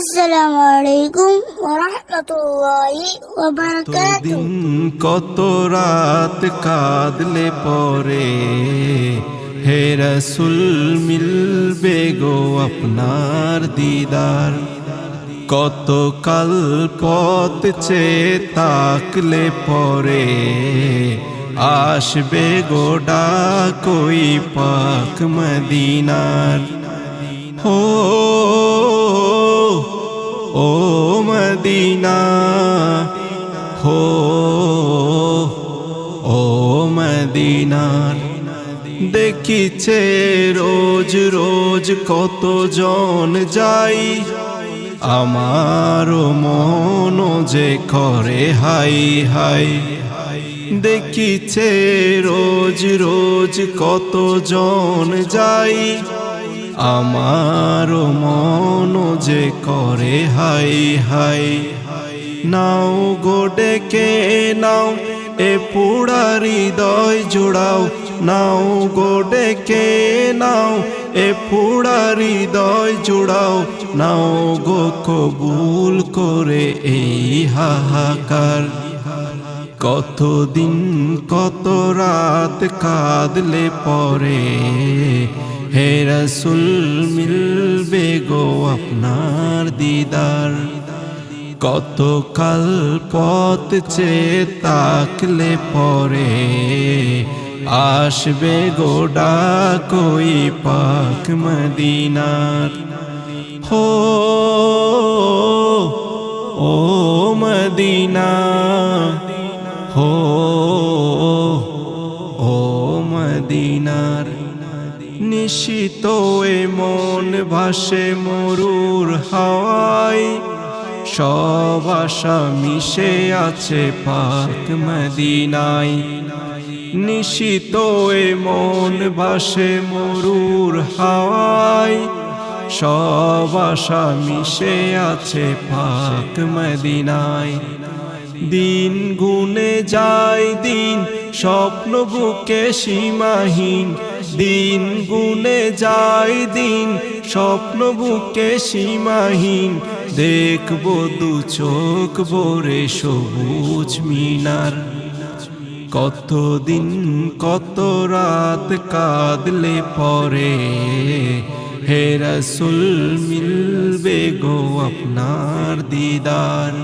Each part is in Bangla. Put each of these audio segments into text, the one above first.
আসসালামু আলাইকুম ওয়া রাহমাতুল্লাহি ওয়া বারাকাতুহু। কত রাত কাঁদলে পরে হে রসুল মিলবে গো আপনার দিদার। কত কাল পথ চেয়ে তাকলে পরে আসবে গো ডাকই পাক মদিনার। ও মদিনা ও মদিনার দেখিছে রোজ রোজ কত জন যাই, আমার মন যে করে হাই হাই। দেখিছে রোজ রোজ কত জন যাই, আমার মন যে করে হাই হাই। নাও গো ডেকে নাও এ পুরা হৃদয় জোড়াও, নাও গো ডেকে নাও এ পুরা হৃদয় জোড়াও, নাও গো কবুল করে এই হাহাকার। কতদিন কত রাত কাঁদলে পরে হে রসুল মিলবে গো আপনার দিদার। কত কাল পথ চেয়ে তাকলে পরে আসবে গো ডাকই পাক মদিনার। ও মদিনা ও মদিনার নিশিত এ মন ভাসে মরুর হাওয়ায়, সব আশা মিশে আছে পাক মদিনায়। নিশিত এ মন ভাসে মরুর হাওয়ায়, সব আশা মিশে আছে পাক মদিনায়। দিন গুনে যায় দিন স্বপ্ন বুকে সীমাহীন, দিন গুনে যায় দিন স্বপ্ন বুকে সীমাহীন। দেখবো দু চোখ ভরে সবুজ মিনার। কতদিন কত রাত কাঁদলে পরে হে রসুল মিলবে গো আপনার দিদার।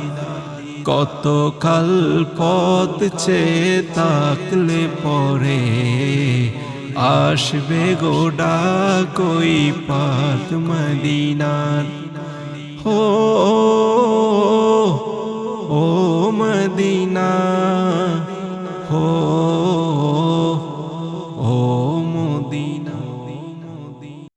কত কাল পথ চেয়ে তাকলে পরে আসবে গো ডাকই পাক মদিনার। ও মদিনা ও মদিনা।